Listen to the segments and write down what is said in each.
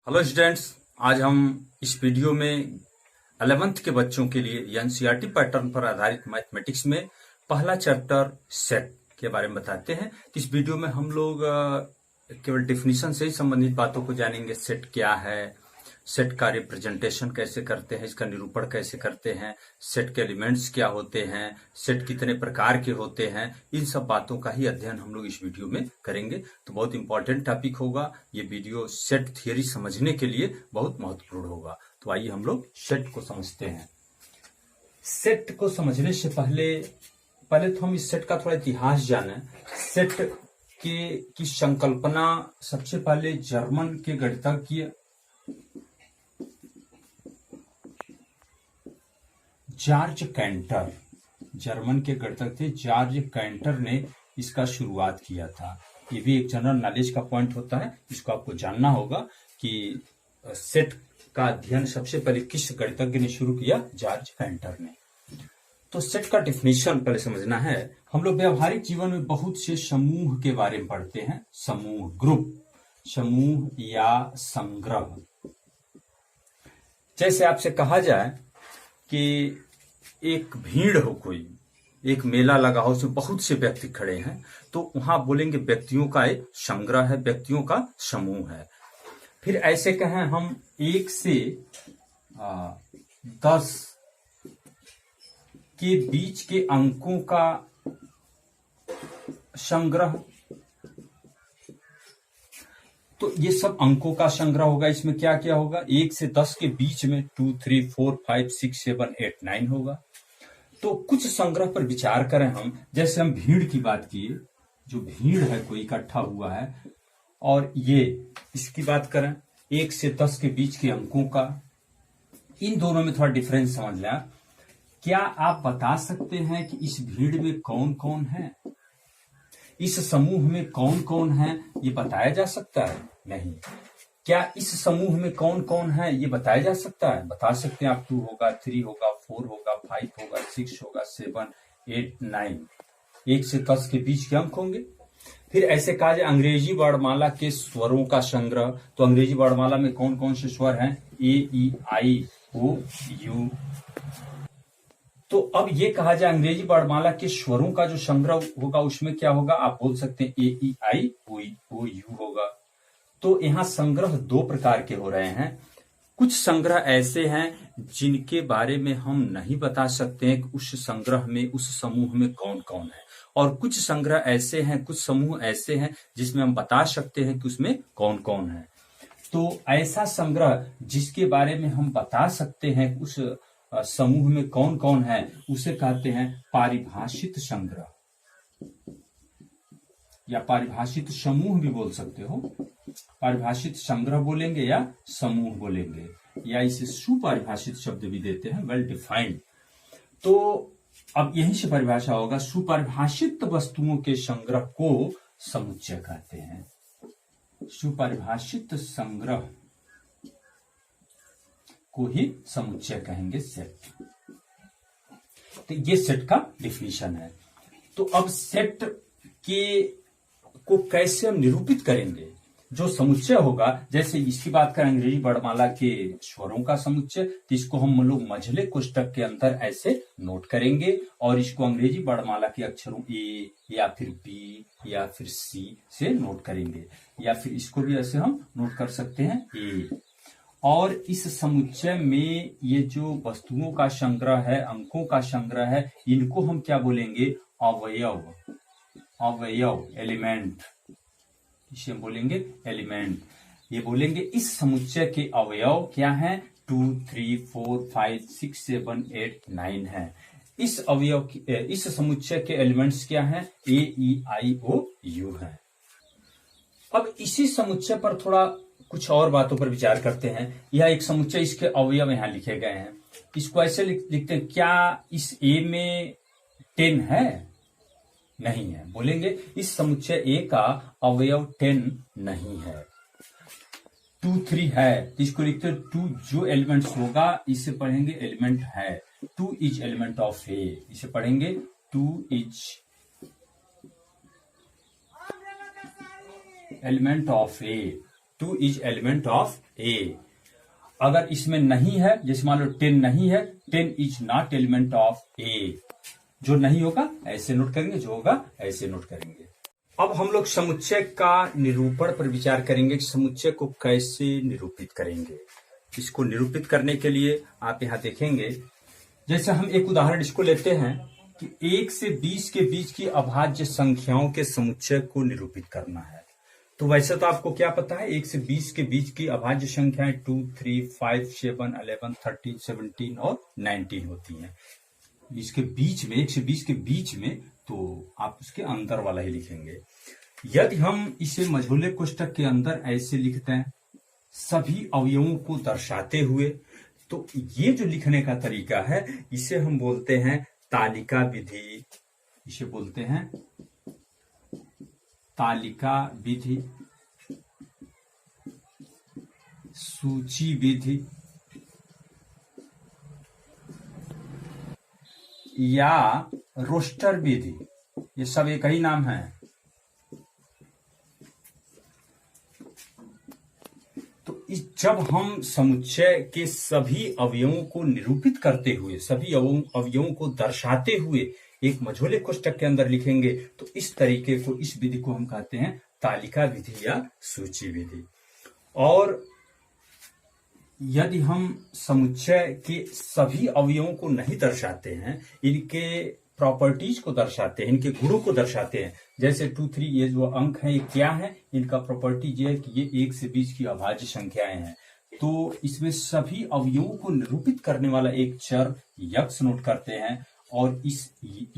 Hello students, आज हम इस वीडियो में 11th के बच्चों के लिए एनसीईआरटी पैटर्न पर आधारित मैथमेटिक्स में पहला चैप्टर सेट के बारे में बताते हैं। इस वीडियो में हम लोग केवल डिफिनीशन से ही संबंधित बातों को जानेंगे। सेट क्या है, सेट का रिप्रेजेंटेशन कैसे करते हैं, इसका निरूपण कैसे करते हैं, सेट के एलिमेंट्स क्या होते हैं, सेट कितने प्रकार के होते हैं, इन सब बातों का ही अध्ययन हम लोग इस वीडियो में करेंगे। तो बहुत इंपॉर्टेंट टॉपिक होगा ये वीडियो। सेट थियरी समझने के लिए बहुत महत्वपूर्ण होगा। तो आइए हम लोग सेट को समझते हैं। सेट को समझने से पहले तो हम इस सेट का थोड़ा इतिहास जानें। सेट की संकल्पना सबसे पहले जर्मन के गणितज्ञ जॉर्ज कैंटर, जर्मन के गणितज्ञ जॉर्ज कैंटर ने इसका शुरुआत किया था। ये भी एक जनरल नॉलेज का पॉइंट होता है, इसको आपको जानना होगा कि सेट का अध्ययन सबसे पहले किस गणितज्ञ ने शुरू किया। जॉर्ज कैंटर ने। तो सेट का डिफिनीशन पहले समझना है। हम लोग व्यवहारिक जीवन में बहुत से समूह के बारे में पढ़ते हैं। समूह, ग्रुप, समूह या संग्रह। जैसे आपसे कहा जाए कि एक भीड़ हो, कोई एक मेला लगा हो, उसमें बहुत से व्यक्ति खड़े हैं, तो वहां बोलेंगे व्यक्तियों का एक संग्रह है, व्यक्तियों का समूह है। फिर ऐसे कहें हम 1 से 10 के बीच के अंकों का संग्रह, तो ये सब अंकों का संग्रह होगा। इसमें क्या क्या होगा? 1 से 10 के बीच में 2, 3, 4, 5, 6, 7, 8, 9 होगा। तो कुछ संग्रह पर विचार करें हम। जैसे हम भीड़ की बात किए, जो भीड़ है कोई इकट्ठा हुआ है, और ये इसकी बात करें 1 से 10 के बीच के अंकों का। इन दोनों में थोड़ा डिफरेंस समझ लें। क्या आप बता सकते हैं कि इस भीड़ में कौन कौन है, इस समूह में कौन कौन है? ये बताया जा सकता है? नहीं। क्या इस समूह में कौन कौन है ये बताया जा सकता है? बता सकते हैं आप। 2 होगा, 3 होगा, 4 होगा, 5 होगा, 6 होगा, 7, 8, 9। 1 से 10 के बीच के अंक होंगे। फिर ऐसे कहा जाए अंग्रेजी वर्णमाला के स्वरों का संग्रह, तो अंग्रेजी वर्णमाला में कौन कौन से स्वर हैं? ए, ई, आई, ओ, यू। तो अब ये कहा जाए अंग्रेजी वर्णमाला के स्वरों का जो संग्रह होगा, उसमें क्या होगा? आप बोल सकते हैं ए, ई, आई, ओ, यू होगा। तो यहां संग्रह 2 प्रकार के हो रहे हैं। कुछ संग्रह ऐसे हैं जिनके बारे में हम नहीं बता सकते हैं कि उस संग्रह में, उस समूह में कौन कौन है, और कुछ संग्रह ऐसे हैं, कुछ समूह ऐसे हैं जिसमें हम बता सकते हैं कि उसमें कौन कौन है। तो ऐसा संग्रह जिसके बारे में हम बता सकते हैं उस समूह में कौन कौन है, उसे कहते हैं पारिभाषित संग्रह, या पारिभाषित समूह भी बोल सकते हो। पारिभाषित संग्रह बोलेंगे या समूह बोलेंगे, या इसे सुपरिभाषित शब्द भी देते हैं, वेल डिफाइंड। तो अब यहीं से परिभाषा होगा। सुपरिभाषित वस्तुओं के संग्रह को समुच्चय कहते हैं। सुपरिभाषित संग्रह को ही समुच्चय कहेंगे, सेट। तो ये सेट का डिफिनीशन है। तो अब सेट को कैसे हम निरूपित करेंगे? जो समुच्चय होगा, जैसे इसकी बात करें अंग्रेजी वर्णमाला के स्वरों का समुच्चय, तो इसको हम लोग मझले कोष्टक के अंदर ऐसे नोट करेंगे, और इसको अंग्रेजी वर्णमाला के अक्षरों ए या फिर बी या फिर सी से नोट करेंगे, या फिर इसको भी ऐसे हम नोट कर सकते हैं ए। और इस समुच्चय में ये जो वस्तुओं का संग्रह है, अंकों का संग्रह है, इनको हम क्या बोलेंगे? अवयव, अवयव, एलिमेंट। इसे हम बोलेंगे एलिमेंट। ये बोलेंगे इस समुच्चय के अवयव क्या हैं? 2, 3, 4, 5, 6, 7, 8, 9 है। इस अवयव इस समुच्चय के एलिमेंट्स क्या हैं? ए, ई, आई, ओ, यू है। अब इसी समुच्चय पर थोड़ा कुछ और बातों पर विचार करते हैं। यह एक समुच्चय, इसके अवयव यहां लिखे गए हैं। इसको ऐसे लिखते हैं, क्या इस ए में 10 है? नहीं है। बोलेंगे इस समुच्चय ए का अवयव 10 नहीं है। 2, 3 है, तो इसको लिखते हैं 2 जो एलिमेंट्स होगा इसे पढ़ेंगे एलिमेंट है। 2 इज एलिमेंट ऑफ ए, इसे पढ़ेंगे 2 is element of A. 2 is element of ए। अगर इसमें नहीं है, जैसे मान लो 10 नहीं है, 10 इज नॉट एलिमेंट ऑफ ए। जो नहीं होगा ऐसे नोट करेंगे, जो होगा ऐसे नोट करेंगे। अब हम लोग समुच्चय का निरूपण पर विचार करेंगे कि समुच्चय को कैसे निरूपित करेंगे। इसको निरूपित करने के लिए आप यहां देखेंगे, जैसे हम एक उदाहरण इसको लेते हैं कि 1 से 20 के बीच की अभाज्य संख्याओं के समुच्चय को निरूपित करना है। तो वैसे तो आपको क्या पता है, 1 से 20 के बीच की अभाज्य संख्याएं 2, 3, 5, 7, 11, 13, 17 और 19 होती हैं। इसके बीच में 1 से 20 के बीच में, तो आप उसके अंदर वाला ही लिखेंगे। यदि हम इसे मझोले कोष्ठक के अंदर ऐसे लिखते हैं सभी अवयवों को दर्शाते हुए, तो ये जो लिखने का तरीका है इसे हम बोलते हैं तालिका विधि। इसे बोलते हैं तालिका विधि, सूची विधि या रोस्टर विधि, ये सब एक ही नाम है। तो जब हम समुच्चय के सभी अवयवों को निरूपित करते हुए, सभी अवयवों को दर्शाते हुए एक मझोले कोष्ठक के अंदर लिखेंगे, तो इस तरीके को, इस विधि को हम कहते हैं तालिका विधि या सूची विधि। और यदि हम समुच्चय के सभी अवयवों को नहीं दर्शाते हैं, इनके प्रॉपर्टीज को दर्शाते हैं, इनके गुणों को दर्शाते हैं, जैसे 2, 3 ये जो अंक हैं ये क्या है, इनका प्रॉपर्टीज ये है कि ये 1 से 20 की अभाज्य संख्याएं हैं। तो इसमें सभी अवयवों को निरूपित करने वाला एक चर यक्ष नोट करते हैं, और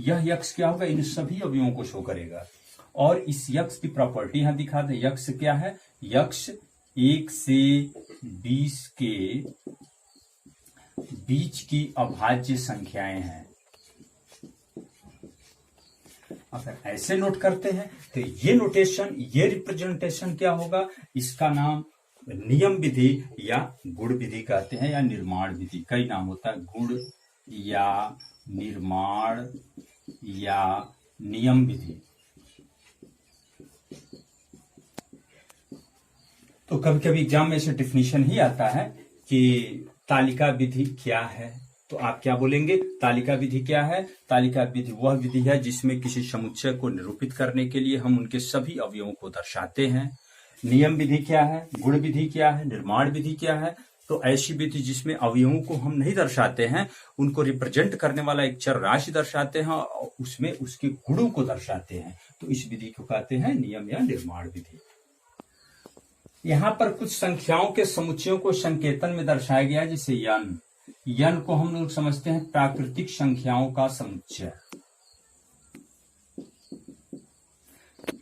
यह यक्ष क्या होगा, इन सभी अवयवों को शो करेगा। और इस यक्ष की प्रॉपर्टी यहां दिखा दे। यक्ष क्या है, यक्ष 1 से 20 के बीच की अभाज्य संख्याएं हैं। अगर ऐसे नोट करते हैं तो ये नोटेशन, ये रिप्रेजेंटेशन क्या होगा, इसका नाम नियम विधि या गुण विधि कहते हैं, या निर्माण विधि। कई नाम होता है, गुण या निर्माण या नियम विधि। तो कभी कभी एग्जाम में ऐसे डिफिनीशन ही आता है कि तालिका विधि क्या है, तो आप क्या बोलेंगे, तालिका विधि क्या है। तालिका विधि वह विधि है जिसमें किसी समुच्चय को निरूपित करने के लिए हम उनके सभी अवयवों को दर्शाते हैं। नियम विधि क्या है, गुण विधि क्या है, निर्माण विधि क्या है। तो ऐसी विधि जिसमें अवयवों को हम नहीं दर्शाते हैं, उनको रिप्रेजेंट करने वाला एक चर राशि दर्शाते हैं और उसमें उसके गुणों को दर्शाते हैं, तो इस विधि को कहते हैं नियम या निर्माण विधि। यहां पर कुछ संख्याओं के समुच्चयों को संकेतन में दर्शाया गया है, जैसे यन। यन को हम लोग समझते हैं प्राकृतिक संख्याओं का समुच्चय,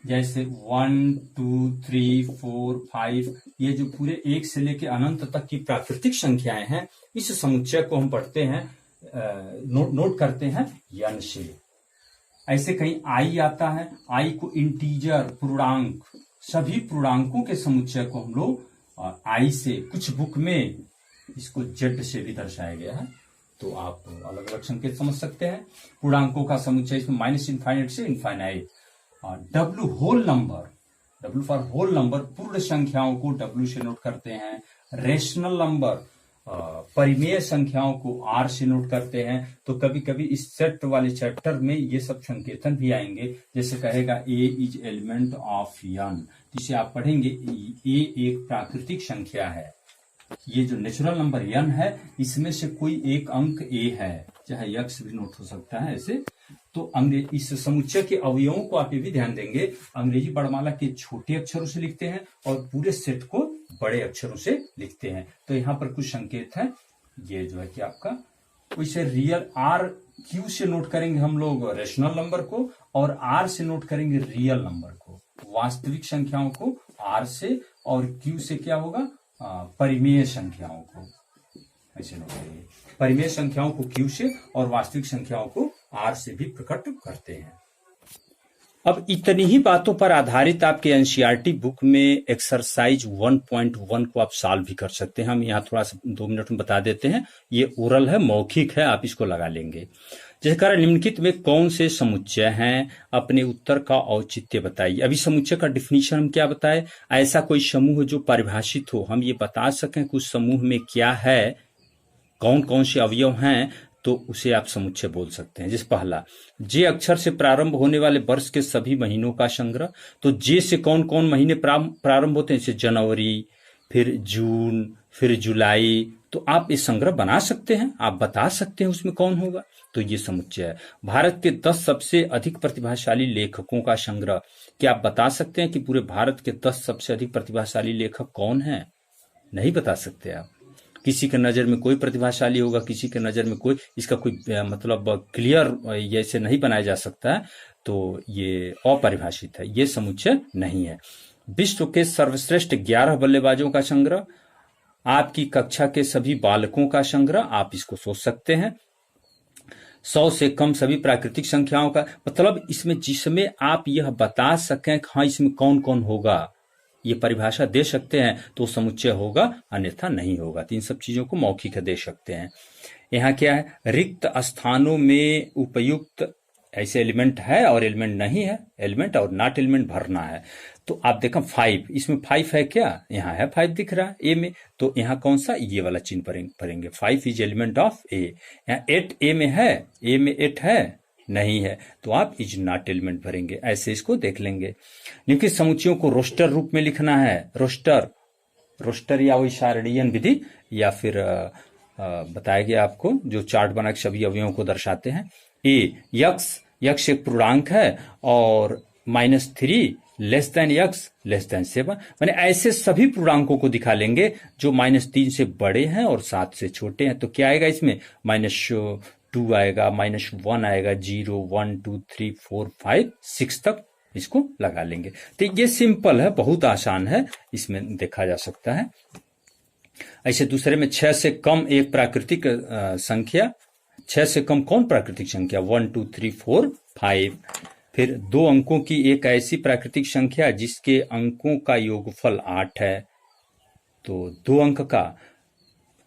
जैसे 1, 2, 3, 4, 5, ये जो पूरे 1 से लेकर अनंत तक की प्राकृतिक संख्याएं हैं, इस समुच्चय को हम पढ़ते हैं, नोट करते हैं यन से। ऐसे कहीं आई आता है, आई को इंटीजर, पूर्णांक, सभी पूर्णांकों के समुच्चय को हम लोग आई से, कुछ बुक में इसको जेड से भी दर्शाया गया है, तो आप अलग अलग संकेत समझ सकते हैं। पूर्णांकों का समुच्चय इसमें -इनफाइनाइट से infinite. W whole number, W for whole number, पूर्ण संख्याओं को डब्ल्यू से नोट करते हैं। रेशनल नंबर, परिमेय संख्याओं को आर से नोट करते हैं। तो कभी कभी इस सेट वाले चैप्टर में ये सब संकेतन भी आएंगे, जैसे कहेगा ए इज एलिमेंट ऑफ यन, जिसे आप पढ़ेंगे ए एक प्राकृतिक संख्या है। ये जो नेचुरल नंबर यन है, इसमें से कोई एक अंक ए है, चाहे यक्ष भी नोट हो सकता है ऐसे। तो इस समुच्चय के अवयवों को आप ये भी ध्यान देंगे, अंग्रेजी वर्णमाला के छोटे अक्षरों से लिखते हैं और पूरे सेट को बड़े अक्षरों से लिखते हैं। तो यहाँ पर कुछ संकेत है, ये जो है कि आपका वैसे रियल आर क्यू से नोट करेंगे हम लोग रेशनल नंबर को, और आर से नोट करेंगे रियल नंबर को। वास्तविक संख्याओं को आर से, और क्यू से क्या होगा, परिमेय संख्याओं को ऐसे नोट करेंगे। परिमेय संख्याओं को क्यू से और वास्तविक संख्याओं को आर से भी प्रकट करते हैं। अब इतनी ही बातों पर आधारित आपके एनसीईआरटी बुक में एक्सरसाइज 1.1 को आप सॉल्व भी कर सकते हैं। हम यहाँ थोड़ा सा 2 मिनट में बता देते हैं। ये ओरल है, मौखिक है, आप इसको लगा लेंगे। जैसे कह रहा है, निम्नलिखित में कौन से समुच्चय हैं, अपने उत्तर का औचित्य बताइए। अभी समुच्चय का डिफिनीशन हम क्या बताए, ऐसा कोई समूह जो परिभाषित हो, हम ये बता सकें कि उस समूह में क्या है, कौन कौन से अवयव हैं, तो उसे आप समुच्चय बोल सकते हैं। जैसे पहला, जे अक्षर से प्रारंभ होने वाले वर्ष के सभी महीनों का संग्रह। तो जे से कौन कौन महीने प्रारंभ होते हैं, जैसे जनवरी, फिर जून, फिर जुलाई। तो आप ये संग्रह बना सकते हैं, आप बता सकते हैं उसमें कौन होगा, तो ये समुच्चय है। भारत के 10 सबसे अधिक प्रतिभाशाली लेखकों का संग्रह। क्या आप बता सकते हैं कि पूरे भारत के 10 सबसे अधिक प्रतिभाशाली लेखक कौन हैं? नहीं बता सकते आप। किसी के नजर में कोई प्रतिभाशाली होगा, किसी के नजर में कोई, इसका कोई मतलब क्लियर ऐसे नहीं बनाया जा सकता है, तो ये अपरिभाषित है, ये समुच्चय नहीं है। विश्व के सर्वश्रेष्ठ 11 बल्लेबाजों का संग्रह, आपकी कक्षा के सभी बालकों का संग्रह, आप इसको सोच सकते हैं। 100 से कम सभी प्राकृतिक संख्याओं का, मतलब इसमें जिसमें आप यह बता सकें कि हाँ इसमें कौन कौन होगा, ये परिभाषा दे सकते हैं, तो समुच्चय होगा, अन्यथा नहीं होगा। तो इन सब चीजों को मौखिक दे सकते हैं। यहाँ क्या है, रिक्त स्थानों में उपयुक्त ऐसे एलिमेंट है और एलिमेंट नहीं है, एलिमेंट और नॉट एलिमेंट भरना है। तो आप देखो 5, इसमें 5 है क्या, यहाँ है 5 दिख रहा है ए में, तो यहाँ कौन सा, ये वाला चिन्ह भरेंगे। 5 इज एलिमेंट ऑफ ए। यहाँ 8 ए में है, ए में 8 है, नहीं है, तो आप इज नॉट एलिमेंट भरेंगे। ऐसे इसको देख लेंगे। निम्नलिखित समुच्चयों को रोस्टर रूप में लिखना है। रोस्टर या वही सारणीयन विधि, या फिर बताया गया आपको जो चार्ट बना के सभी अवयवों को दर्शाते हैं। ए, यक्स एक पूर्णांक है और -3 less than x less than 7, माने ऐसे सभी पूर्णांकों को दिखा लेंगे जो -3 से बड़े हैं और 7 से छोटे हैं। तो क्या आएगा इसमें, -2 आएगा, -1 आएगा, 0, 1, 2, 3, 4, 5, 6 तक इसको लगा लेंगे। तो ये सिंपल है, बहुत आसान है, इसमें देखा जा सकता है। ऐसे दूसरे में 6 से कम एक प्राकृतिक संख्या, 6 से कम कौन प्राकृतिक संख्या, 1, 2, 3, 4, 5। फिर 2 अंकों की एक ऐसी प्राकृतिक संख्या जिसके अंकों का योगफल 8 है। तो 2 अंक का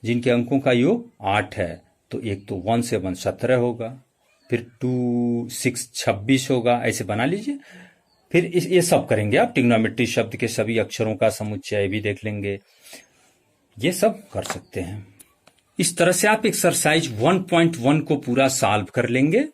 जिनके अंकों का योग 8 है, तो एक तो 1 से 1 17 होगा, फिर 2, 6 26 होगा, ऐसे बना लीजिए। फिर ये सब करेंगे आप, ट्रिग्नोमेट्री शब्द के सभी अक्षरों का समुच्चय भी देख लेंगे, ये सब कर सकते हैं। इस तरह से आप एक्सरसाइज 1.1 को पूरा सॉल्व कर लेंगे।